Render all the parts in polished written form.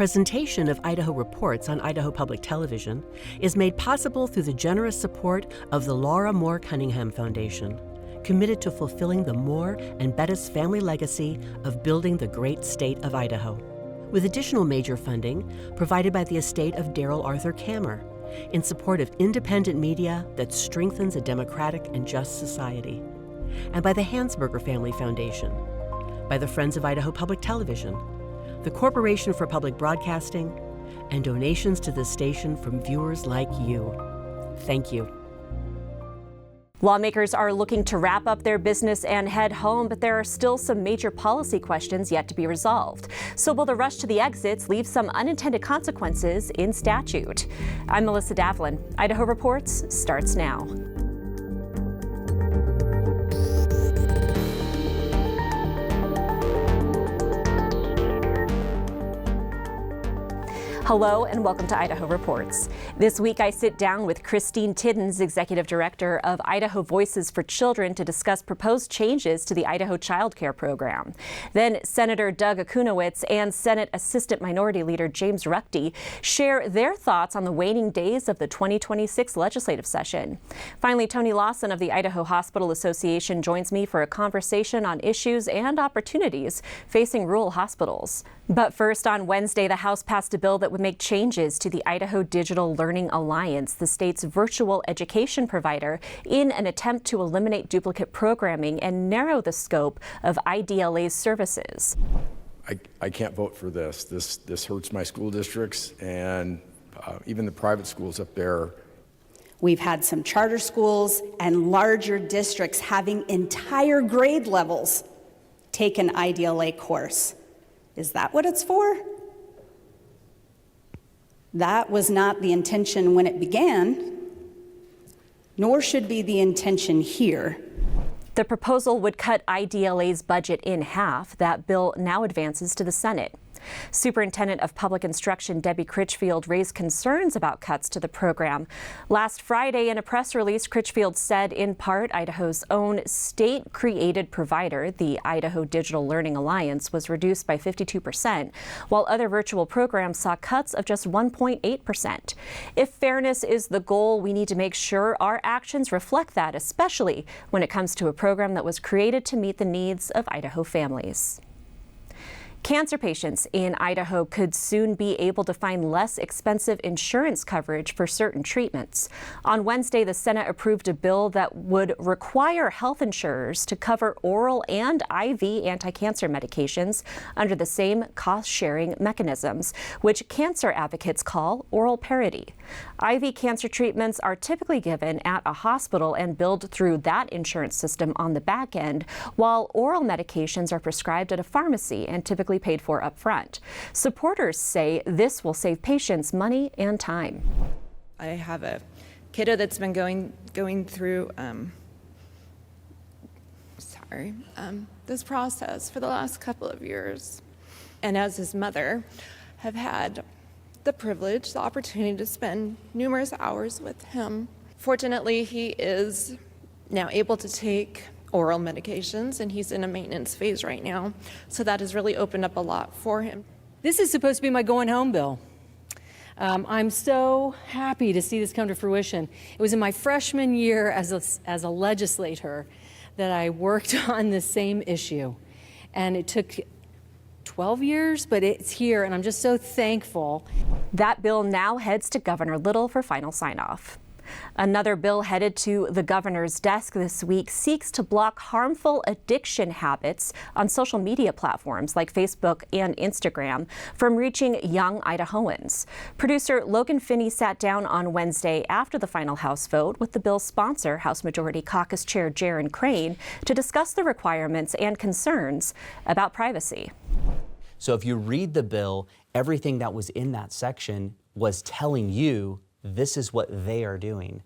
Presentation of Idaho Reports on Idaho Public Television is made possible through the generous support of the Laura Moore Cunningham Foundation, committed to fulfilling the Moore and Bettis family legacy of building the great state of Idaho, with additional major funding provided by the estate of Darrell Arthur Kammer in support of independent media that strengthens a democratic and just society, and by the Hansberger Family Foundation, by the Friends of Idaho Public Television, the Corporation for Public Broadcasting, and donations to this station from viewers like you. Thank you. Lawmakers are looking to wrap up their business and head home, but there are still some major policy questions yet to be resolved. So will the rush to the exits leave some unintended consequences in statute? I'm Melissa Davlin. Idaho Reports starts now. Hello and welcome to Idaho Reports. This week I sit down with Christine Tiddens, Executive Director of Idaho Voices for Children, to discuss proposed changes to the Idaho Child Care Program. Then Senator Doug Okuniewicz and Senate Assistant Minority Leader James Ruchti share their thoughts on the waning days of the 2026 legislative session. Finally, Toni Lawson of the Idaho Hospital Association joins me for a conversation on issues and opportunities facing rural hospitals. But first, on Wednesday, the House passed a bill that would make changes to the Idaho Digital Learning Alliance, the state's virtual education provider, in an attempt to eliminate duplicate programming and narrow the scope of IDLA's services. I can't vote for this. This hurts my school districts and even the private schools up there. We've had some charter schools and larger districts having entire grade levels take an IDLA course. Is that what it's for? That was not the intention when it began, nor should be the intention here. The proposal would cut IDLA's budget in half. That bill now advances to the Senate. Superintendent of Public Instruction Debbie Critchfield raised concerns about cuts to the program. Last Friday, in a press release, Critchfield said, in part, Idaho's own state-created provider, the Idaho Digital Learning Alliance, was reduced by 52%, while other virtual programs saw cuts of just 1.8%. If fairness is the goal, we need to make sure our actions reflect that, especially when it comes to a program that was created to meet the needs of Idaho families. Cancer patients in Idaho could soon be able to find less expensive insurance coverage for certain treatments. On Wednesday, the Senate approved a bill that would require health insurers to cover oral and IV anti-cancer medications under the same cost-sharing mechanisms, which cancer advocates call oral parity. IV cancer treatments are typically given at a hospital and billed through that insurance system on the back end, while oral medications are prescribed at a pharmacy and typically paid for up front. Supporters say this will save patients money and time. I have a kiddo that's been going through this process for the last couple of years, and as his mother, have had the privilege, the opportunity to spend numerous hours with him. Fortunately, he is now able to take oral medications, and he's in a maintenance phase right now. So that has really opened up a lot for him. This is supposed to be my going home bill. I'm so happy to see this come to fruition. It was in my freshman year as a legislator that I worked on the same issue. And it took 12 years, but it's here, and I'm just so thankful. That bill now heads to Governor Little for final sign-off. Another bill headed to the governor's desk this week seeks to block harmful addiction habits on social media platforms like Facebook and Instagram from reaching young Idahoans. Producer Logan Finney sat down on Wednesday after the final House vote with the bill's sponsor, House Majority Caucus Chair Jaron Crane, to discuss the requirements and concerns about privacy. So if you read the bill, everything that was in that section was telling you this is what they are doing.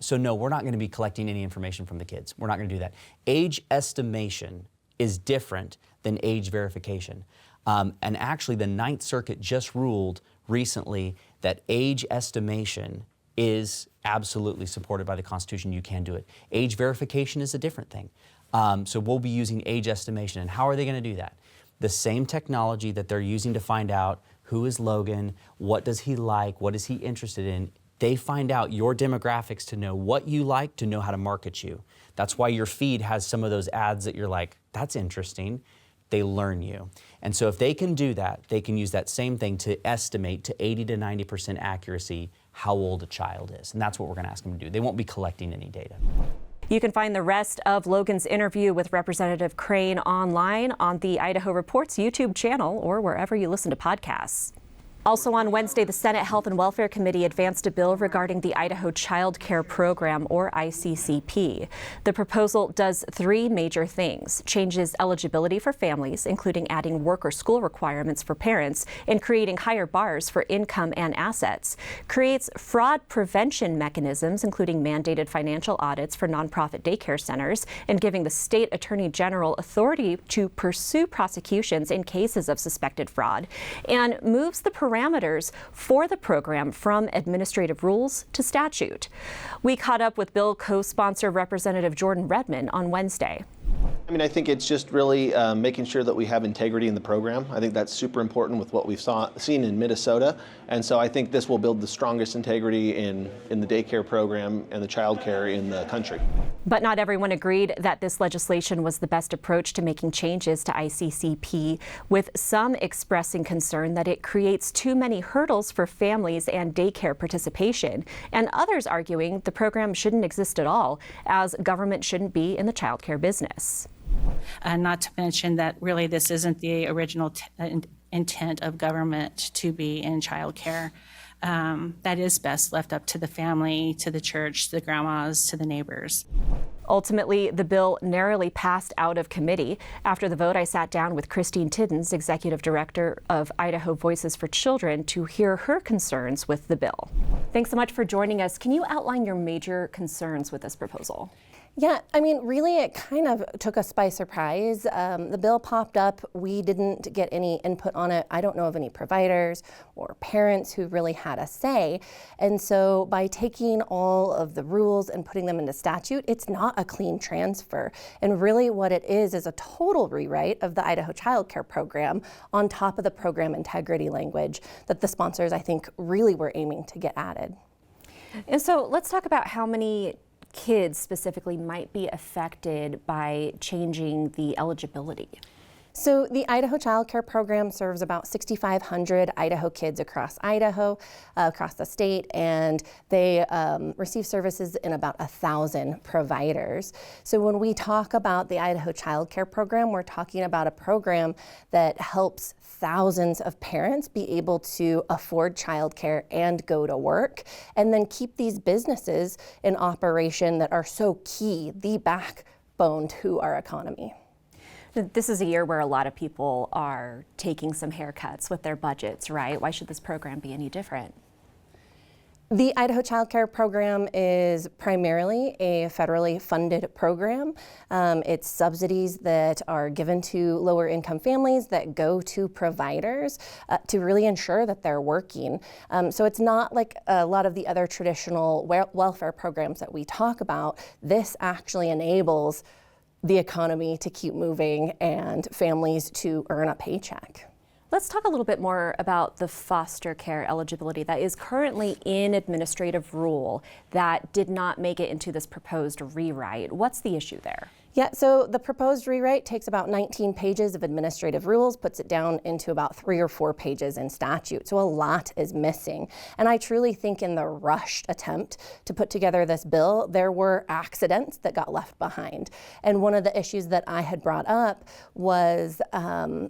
So no, we're not going to be collecting any information from the kids. We're not going to do that. Age estimation is different than age verification. And actually, the Ninth Circuit just ruled recently that age estimation is absolutely supported by the Constitution. You can do it. Age verification is a different thing. So we'll be using age estimation. And how are they going to do that? The same technology that they're using to find out who is Logan, what does he like, what is he interested in. They find out your demographics to know what you like, to know how to market you. That's why your feed has some of those ads that you're like, that's interesting. They learn you. And so if they can do that, they can use that same thing to estimate to 80 to 90% accuracy how old a child is. And that's what we're going to ask them to do. They won't be collecting any data. You can find the rest of Logan's interview with Representative Crane online on the Idaho Reports YouTube channel or wherever you listen to podcasts. Also on Wednesday, the Senate Health and Welfare Committee advanced a bill regarding the Idaho Child Care Program, or ICCP. The proposal does three major things: changes eligibility for families, including adding work or school requirements for parents and creating higher bars for income and assets, creates fraud prevention mechanisms, including mandated financial audits for nonprofit daycare centers, and giving the state attorney general authority to pursue prosecutions in cases of suspected fraud, and moves the parameters for the program from administrative rules to statute. We caught up with bill co-sponsor Representative Jordan Redmond on Wednesday. I mean, I think it's just really making sure that we have integrity in the program. I think that's super important with what we've seen in Minnesota. And so I think this will build the strongest integrity in the daycare program and the child care in the country. But not everyone agreed that this legislation was the best approach to making changes to ICCP, with some expressing concern that it creates too many hurdles for families and daycare participation, and others arguing the program shouldn't exist at all, as government shouldn't be in the child care business. Not to mention that really this isn't the original intent of government to be in child care. That is best left up to the family, to the church, to the grandmas, to the neighbors. Ultimately, the bill narrowly passed out of committee. After the vote, I sat down with Christine Tiddens, Executive Director of Idaho Voices for Children, to hear her concerns with the bill. Thanks so much for joining us. Can you outline your major concerns with this proposal? Yeah, I mean, really, it kind of took us by surprise. The bill popped up. We didn't get any input on it. I don't know of any providers or parents who really had a say. And so by taking all of the rules and putting them into statute, it's not a clean transfer. And really what it is a total rewrite of the Idaho Child Care Program on top of the program integrity language that the sponsors, I think, really were aiming to get added. And so let's talk about how many kids specifically might be affected by changing the eligibility. So the Idaho Child Care Program serves about 6,500 Idaho kids across Idaho, across the state, and they receive services in about 1,000 providers. So when we talk about the Idaho Child Care Program, we're talking about a program that helps thousands of parents be able to afford childcare and go to work, and then keep these businesses in operation that are so key, the backbone to our economy. This is a year where a lot of people are taking some haircuts with their budgets, right? Why should this program be any different? The Idaho Child Care Program is primarily a federally funded program. It's subsidies that are given to lower income families that go to providers to really ensure that they're working. So it's not like a lot of the other traditional welfare programs that we talk about. This actually enables the economy to keep moving and families to earn a paycheck. Let's talk a little bit more about the foster care eligibility that is currently in administrative rule that did not make it into this proposed rewrite. What's the issue there? Yeah, so the proposed rewrite takes about 19 pages of administrative rules, puts it down into about 3 or 4 pages in statute. So a lot is missing. And I truly think in the rushed attempt to put together this bill, there were accidents that got left behind. And one of the issues that I had brought up was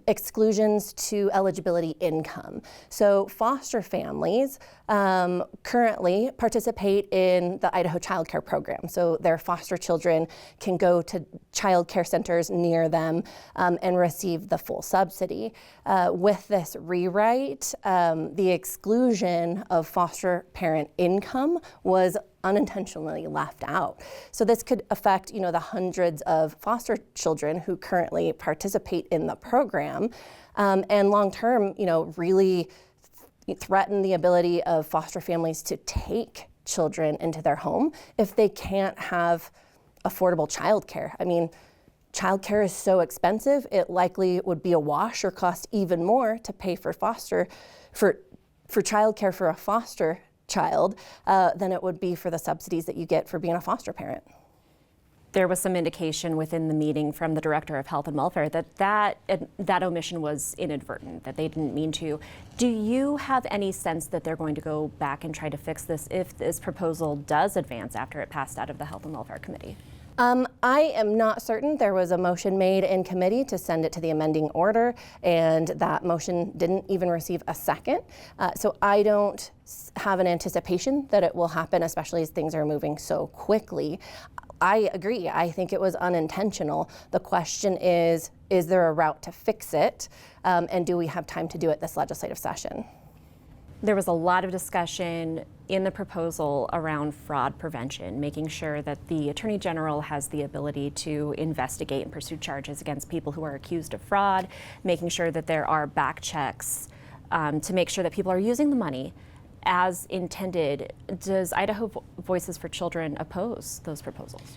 exclusions to eligibility income. So foster families currently participate in the Idaho Child Care Program. So their foster children can go to child care centers near them and receive the full subsidy. With this rewrite, the exclusion of foster parent income was unintentionally left out. So this could affect, the hundreds of foster children who currently participate in the program, and long term, really threaten the ability of foster families to take children into their home if they can't have affordable childcare. I mean, childcare is so expensive, it likely would be a wash or cost even more to pay for foster for childcare for a foster child than it would be for the subsidies that you get for being a foster parent. There was some indication within the meeting from the Director of Health and Welfare that omission was inadvertent, that they didn't mean to. Do you have any sense that they're going to go back and try to fix this if this proposal does advance after it passed out of the Health and Welfare Committee? I am not certain. There was a motion made in committee to send it to the amending order, and that motion didn't even receive a second. So I don't have an anticipation that it will happen, especially as things are moving so quickly. I agree. I think it was unintentional. The question is there a route to fix it? And do we have time to do it this legislative session? There was a lot of discussion in the proposal around fraud prevention, making sure that the Attorney General has the ability to investigate and pursue charges against people who are accused of fraud, making sure that there are back checks to make sure that people are using the money as intended. Does Idaho Voices for Children oppose those proposals?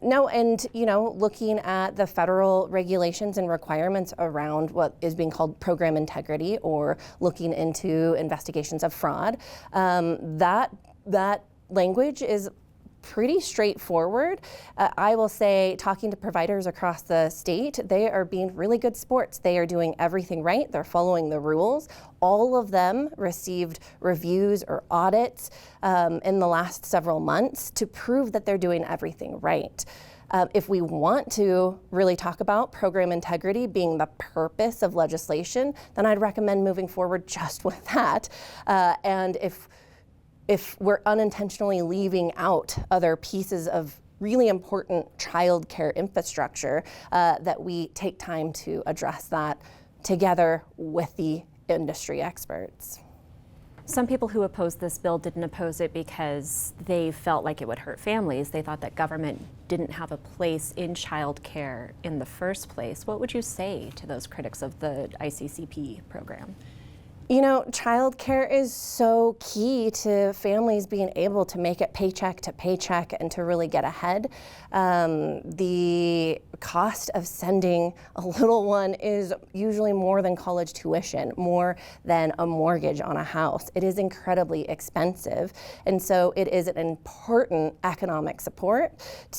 No, and looking at the federal regulations and requirements around what is being called program integrity, or looking into investigations of fraud, that language is pretty straightforward. I will say, talking to providers across the state, they are being really good sports. They are doing everything right. They're following the rules. All of them received reviews or audits in the last several months to prove that they're doing everything right. If we want to really talk about program integrity being the purpose of legislation, then I'd recommend moving forward just with that. And if we're unintentionally leaving out other pieces of really important child care infrastructure, that we take time to address that together with the industry experts. Some people who opposed this bill didn't oppose it because they felt like it would hurt families. They thought that government didn't have a place in child care in the first place. What would you say to those critics of the ICCP program? Child care is so key to families being able to make it paycheck to paycheck and to really get ahead. The cost of sending a little one is usually more than college tuition, more than a mortgage on a house. It is incredibly expensive. And so it is an important economic support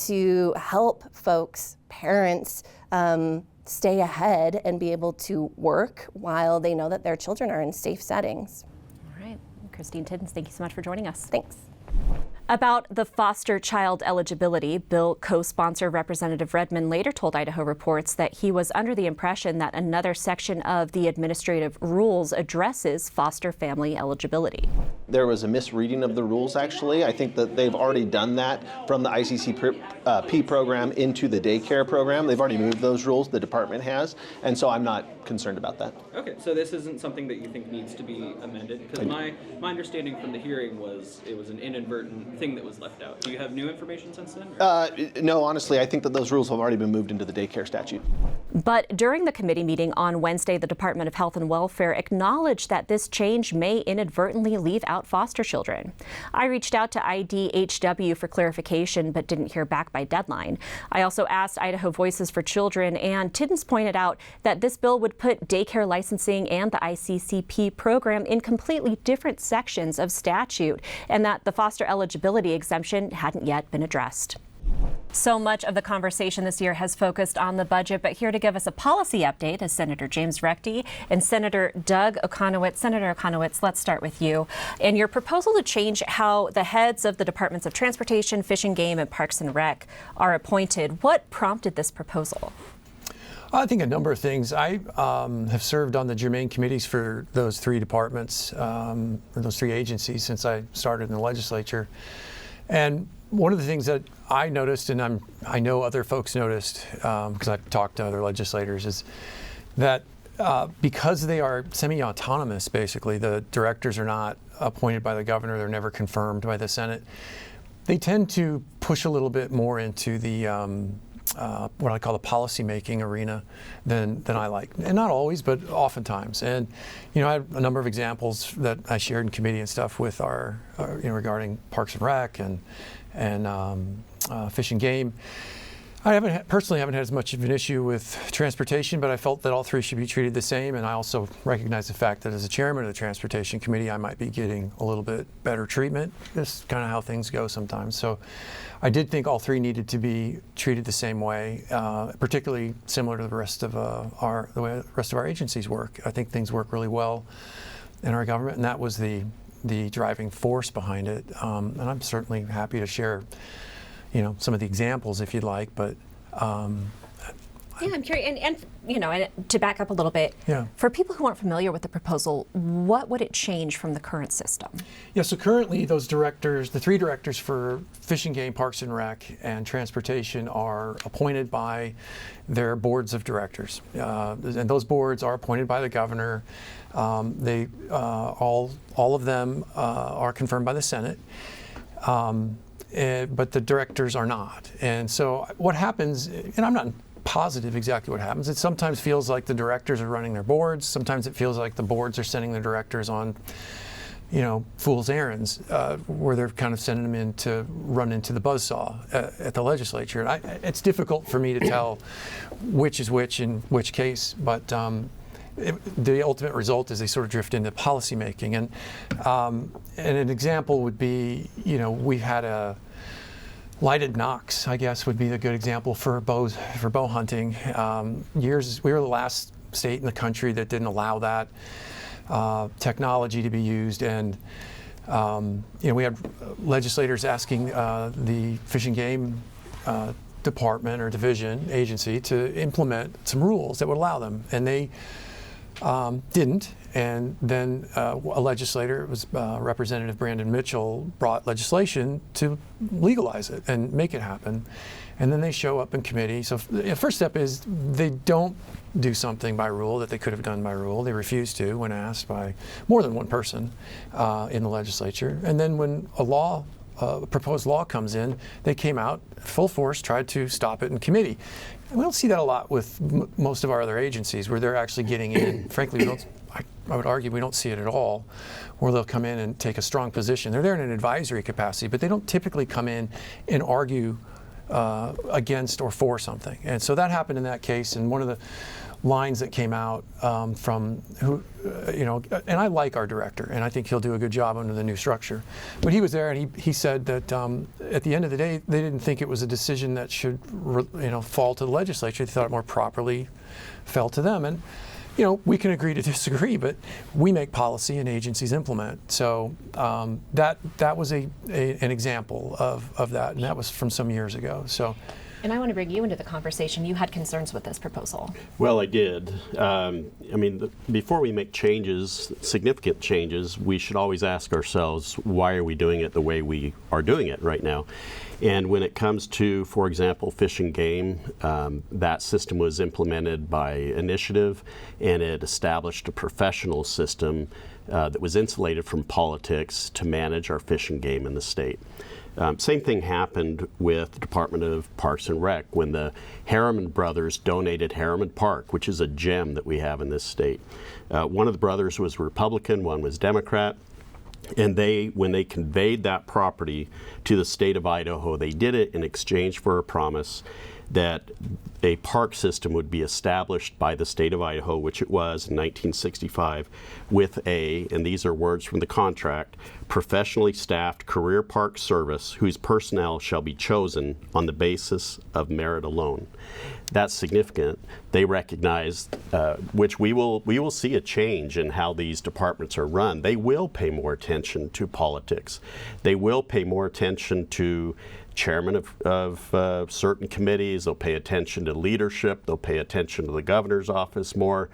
to help folks, parents, stay ahead and be able to work while they know that their children are in safe settings. All right. Christine Tiddens, thank you so much for joining us. Thanks. About the foster child eligibility, bill co-sponsor Representative Redmond later told Idaho Reports that he was under the impression that another section of the administrative rules addresses foster family eligibility. There was a misreading of the rules, actually. I think that they've already done that from the ICCP program into the daycare program. They've already moved those rules, the department has, and so I'm not concerned about that. Okay, so this isn't something that you think needs to be amended? Because my understanding from the hearing was it was an inadvertent thing that was left out. Do you have new information since then? No, honestly, I think that those rules have already been moved into the daycare statute. But during the committee meeting on Wednesday, the Department of Health and Welfare acknowledged that this change may inadvertently leave out foster children. I reached out to IDHW for clarification, but didn't hear back by deadline. I also asked Idaho Voices for Children, and Tiddens pointed out that this bill would put daycare licensing and the ICCP program in completely different sections of statute, and that the foster eligibility exemption hadn't yet been addressed. So much of the conversation this year has focused on the budget, but here to give us a policy update is Senator James Ruchti and Senator Doug Okuniewicz. Senator Okuniewicz, let's start with you. And your proposal to change how the heads of the Departments of Transportation, Fish and Game, and Parks and Rec are appointed. What prompted this proposal? I think a number of things. I have served on the germane committees for those three departments, or those three agencies, since I started in the legislature. And one of the things that I noticed, and I know other folks noticed, because I've talked to other legislators, is that because they are semi-autonomous, basically, the directors are not appointed by the governor, they're never confirmed by the Senate, they tend to push a little bit more into the what I call the policy-making arena than I like. And not always, but oftentimes. And, I have a number of examples that I shared in committee and stuff with our regarding Parks and Rec and Fish and Game. I personally haven't had as much of an issue with transportation, but I felt that all three should be treated the same. And I also recognize the fact that as a chairman of the Transportation Committee, I might be getting a little bit better treatment. That's kind of how things go sometimes. So I did think all three needed to be treated the same way, particularly similar to the rest of the way the rest of our agencies work. I think things work really well in our government, and that was the driving force behind it. And I'm certainly happy to share some of the examples if you'd like, but yeah, I'm curious, and to back up a little bit, for people who aren't familiar with the proposal, what would it change from the current system? Yeah, so currently those directors, the three directors for Fish and Game, Parks and Rec, and Transportation are appointed by their boards of directors. And those boards are appointed by the governor. They all of them are confirmed by the Senate. But the directors are not. And so what happens, and I'm not positive exactly what happens, it sometimes feels like the directors are running their boards, sometimes it feels like the boards are sending the directors on, fool's errands, where they're kind of sending them in to run into the buzzsaw at the legislature. And it's difficult for me to tell which is which in which case, but the ultimate result is they sort of drift into policymaking. And an example would be, we've had a lighted nocks, I guess, would be a good example for bow hunting. We were the last state in the country that didn't allow that technology to be used, and we had legislators asking the Fish and Game department or division agency to implement some rules that would allow them, and they didn't. And then a legislator, it was Representative Brandon Mitchell, brought legislation to legalize it and make it happen. And then they show up in committee. So the first step is they don't do something by rule that they could have done by rule. They refuse to when asked by more than one person in the legislature. And then when a proposed law comes in, they came out full force, tried to stop it in committee. And we don't see that a lot with most of our other agencies, where they're actually getting in. Frankly, I would argue we don't see it at all, where they'll come in and take a strong position. They're there in an advisory capacity, but they don't typically come in and argue against or for something. And so that happened in that case. And one of the lines that came out from who, and I like our director, and I think he'll do a good job under the new structure. But he was there, and he said that at the end of the day, they didn't think it was a decision that should, fall to the legislature. They thought it more properly fell to them. And we can agree to disagree, but we make policy and agencies implement. So that was an example of that, and that was from some years ago. So. And I want to bring you into the conversation. You had concerns with this proposal. Well, I did. Before we make changes, significant changes, we should always ask ourselves, why are we doing it the way we are doing it right now? And when it comes to, for example, Fish and Game, that system was implemented by initiative, and it established a professional system that was insulated from politics to manage our fish and game in the state. Same thing happened with the Department of Parks and Rec when the Harriman brothers donated Harriman Park, which is a gem that we have in this state. One of the brothers was Republican, one was Democrat. And when they conveyed that property to the state of Idaho, they did it in exchange for a promise that a park system would be established by the state of Idaho, which it was in 1965, with and these are words from the contract, professionally staffed career park service whose personnel shall be chosen on the basis of merit alone. That's significant. They recognize, which we will see a change in how these departments are run. They will pay more attention to politics. They will pay more attention to chairman of certain committees. They'll pay attention to leadership. They'll pay attention to the governor's office more,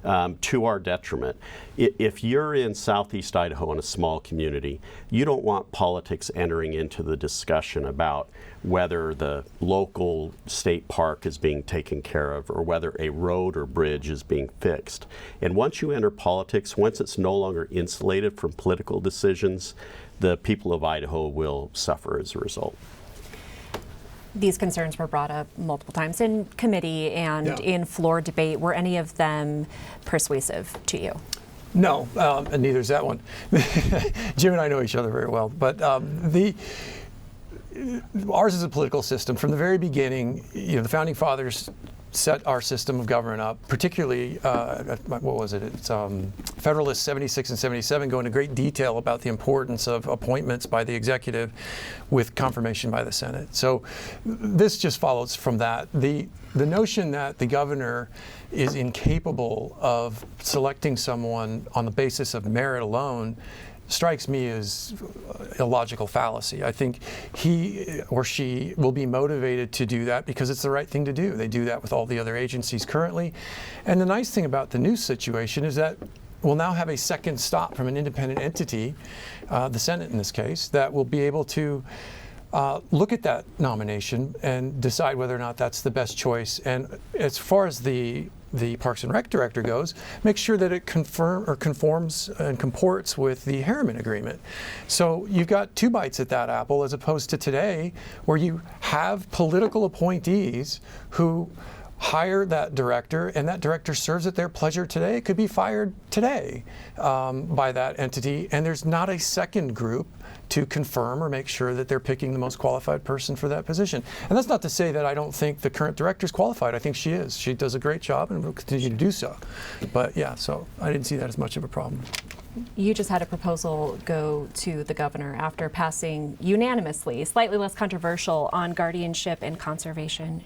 to our detriment. If you're in southeast Idaho in a small community, you don't want politics entering into the discussion about whether the local state park is being taken care of or whether a road or bridge is being fixed. And once you enter politics, once it's no longer insulated from political decisions, the people of Idaho will suffer as a result. These concerns were brought up multiple times in committee and in floor debate. Were any of them persuasive to you? No, and neither is that one. Jim and I know each other very well, but ours is a political system. From the very beginning, the Founding Fathers set our system of government up, particularly, what was it? It's Federalist 76 and 77 go into great detail about the importance of appointments by the executive with confirmation by the Senate. So this just follows from that. The notion that the governor is incapable of selecting someone on the basis of merit alone strikes me as a logical fallacy. I think he or she will be motivated to do that because it's the right thing to do. They do that with all the other agencies currently. And the nice thing about the new situation is that we'll now have a second stop from an independent entity, the Senate in this case, that will be able to look at that nomination and decide whether or not that's the best choice. And as far as the Parks and Rec director goes, make sure that it conforms and comports with the Harriman Agreement. So you've got two bites at that apple, as opposed to today, where you have political appointees who hire that director, and that director serves at their pleasure today. It could be fired today by that entity, and there's not a second group to confirm or make sure that they're picking the most qualified person for that position. And that's not to say that I don't think the current director is qualified. I think she is. She does a great job and will continue to do so. But yeah, so I didn't see that as much of a problem. You just had a proposal go to the governor after passing unanimously, slightly less controversial, on guardianship and conservatorship.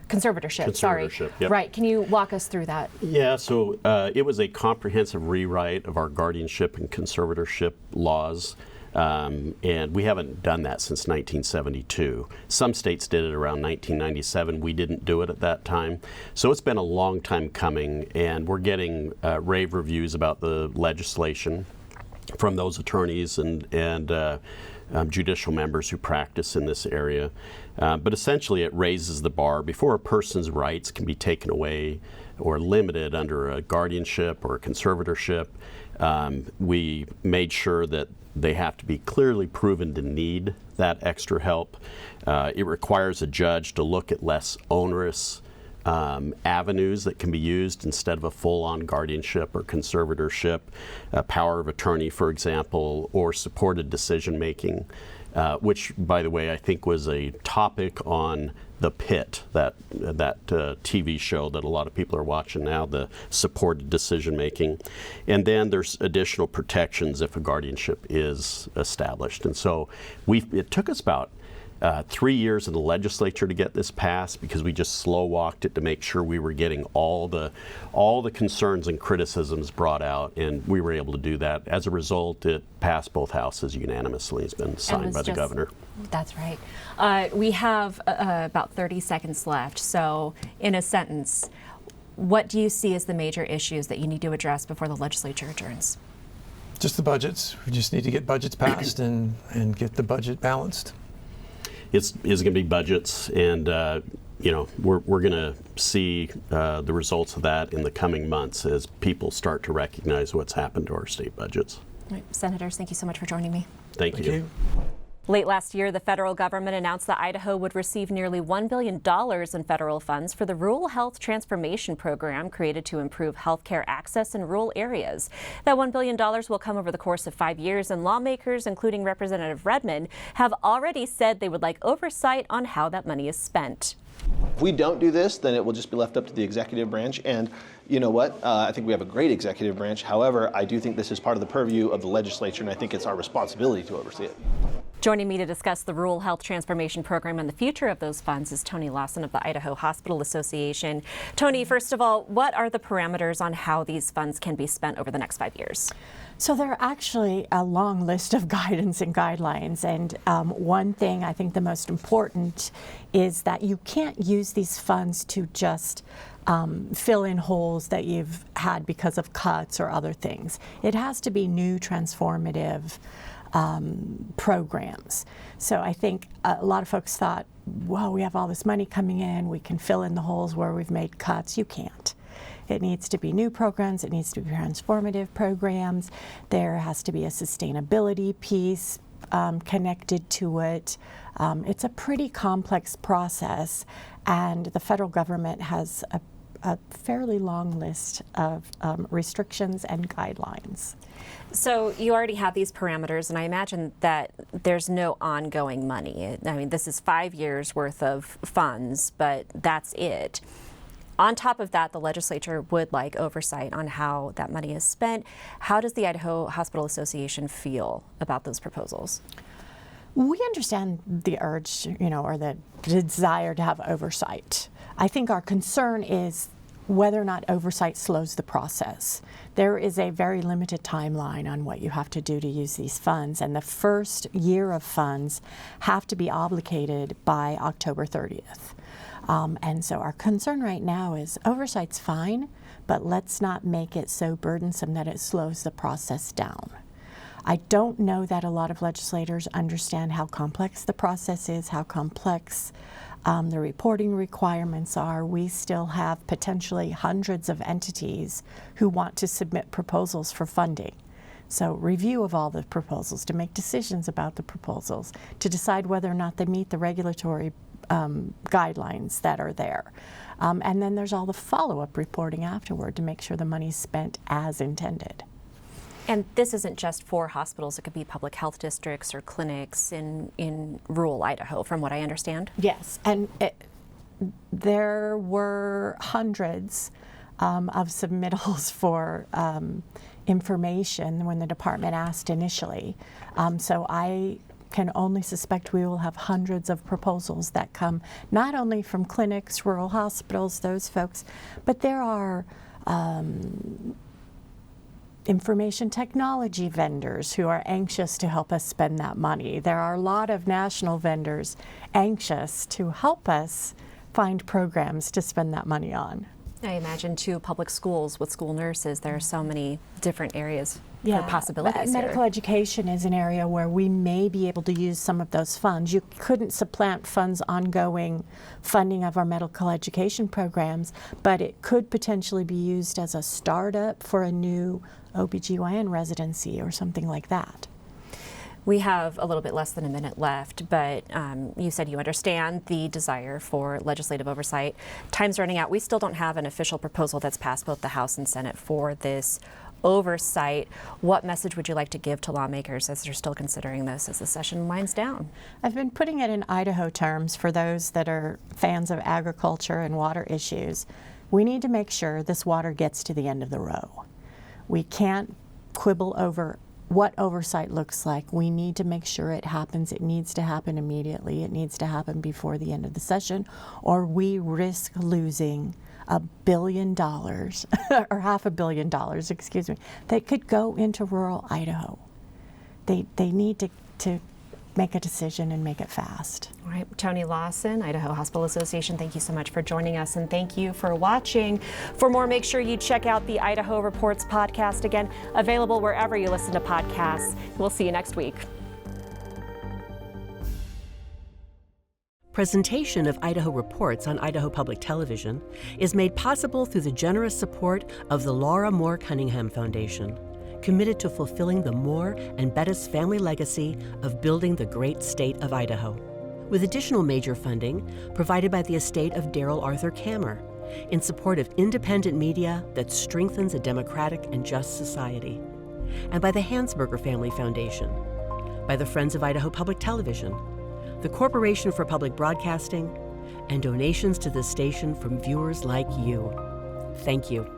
Conservatorship, yep. Right. Can you walk us through that? Yeah, so it was a comprehensive rewrite of our guardianship and conservatorship laws. And we haven't done that since 1972. Some states did it around 1997. We didn't do it at that time. So it's been a long time coming, and we're getting rave reviews about the legislation from those attorneys and judicial members who practice in this area. But essentially it raises the bar. Before a person's rights can be taken away or limited under a guardianship or a conservatorship, we made sure that they have to be clearly proven to need that extra help. It requires a judge to look at less onerous avenues that can be used instead of a full-on guardianship or conservatorship, power of attorney, for example, or supported decision-making, which, by the way, I think was a topic on The Pit, that TV show that a lot of people are watching now, the supported decision-making. And then there's additional protections if a guardianship is established. And so it took us about 3 years in the legislature to get this passed, because we just slow-walked it to make sure we were getting all the concerns and criticisms brought out, and we were able to do that. As a result, it passed both houses unanimously. It's been signed by the governor. That's right. We have about 30 seconds left. So in a sentence, what do you see as the major issues that you need to address before the legislature adjourns? Just the budgets. We just need to get budgets passed and get the budget balanced. It's going to be budgets, and we're going to see the results of that in the coming months as people start to recognize what's happened to our state budgets. All right, Senators, thank you so much for joining me. Thank you. Late last year, the federal government announced that Idaho would receive nearly $1 billion in federal funds for the Rural Health Transformation Program created to improve health care access in rural areas. That $1 billion will come over the course of 5 years, and lawmakers, including Representative Redmond, have already said they would like oversight on how that money is spent. If we don't do this, then it will just be left up to the executive branch. And you know what? I think we have a great executive branch. However, I do think this is part of the purview of the legislature, and I think it's our responsibility to oversee it. Joining me to discuss the Rural Health Transformation Program and the future of those funds is Toni Lawson of the Idaho Hospital Association. Toni, first of all, what are the parameters on how these funds can be spent over the next 5 years? So there are actually a long list of guidance and guidelines, and one thing I think the most important is that you can't use these funds to just fill in holes that you've had because of cuts or other things. It has to be new transformative programs. So I think a lot of folks thought, well, we have all this money coming in, we can fill in the holes where we've made cuts. You can't. It needs to be new programs, it needs to be transformative programs. There has to be a sustainability piece connected to it. It's a pretty complex process, and the federal government has a fairly long list of restrictions and guidelines. So you already have these parameters, and I imagine that there's no ongoing money. I mean, this is 5 years worth of funds, but that's it. On top of that, the legislature would like oversight on how that money is spent. How does the Idaho Hospital Association feel about those proposals? We understand the urge, or the desire to have oversight. I think our concern is whether or not oversight slows the process. There is a very limited timeline on what you have to do to use these funds, and the first year of funds have to be obligated by October 30th. And so our concern right now is oversight's fine, but let's not make it so burdensome that it slows the process down. I don't know that a lot of legislators understand how complex the process is, how complex the reporting requirements are. We still have potentially hundreds of entities who want to submit proposals for funding. So review of all the proposals, to make decisions about the proposals, to decide whether or not they meet the regulatory guidelines that are there. And then there's all the follow-up reporting afterward to make sure the money's spent as intended. And this isn't just for hospitals, it could be public health districts or clinics in rural Idaho, from what I understand? Yes, and there were hundreds of submittals for information when the department asked initially. So I can only suspect we will have hundreds of proposals that come not only from clinics, rural hospitals, those folks, but there are information technology vendors who are anxious to help us spend that money. There are a lot of national vendors anxious to help us find programs to spend that money on. I imagine too, public schools with school nurses, there are so many different areas for possibilities. Medical education is an area where we may be able to use some of those funds. You couldn't supplant funds ongoing funding of our medical education programs, but it could potentially be used as a startup for a new OBGYN residency or something like that. We have a little bit less than a minute left, but you said you understand the desire for legislative oversight. Time's running out. We still don't have an official proposal that's passed both the House and Senate for this oversight. What message would you like to give to lawmakers as they're still considering this as the session winds down? I've been putting it in Idaho terms for those that are fans of agriculture and water issues. We need to make sure this water gets to the end of the row. We can't quibble over what oversight looks like. We need to make sure it happens. It needs to happen immediately. It needs to happen before the end of the session, or we risk losing $1 billion, or $500 million, excuse me, that could go into rural Idaho. They need to make a decision and make it fast. All right, Toni Lawson, Idaho Hospital Association, thank you so much for joining us, and thank you for watching. For more, make sure you check out the Idaho Reports podcast, again, available wherever you listen to podcasts. We'll see you next week. Presentation of Idaho Reports on Idaho Public Television is made possible through the generous support of the Laura Moore Cunningham Foundation, committed to fulfilling the Moore and Bettis family legacy of building the great state of Idaho, with additional major funding provided by the estate of Darrell Arthur Kammer in support of independent media that strengthens a democratic and just society, and by the Hansberger Family Foundation, by the Friends of Idaho Public Television, the Corporation for Public Broadcasting, and donations to this station from viewers like you. Thank you.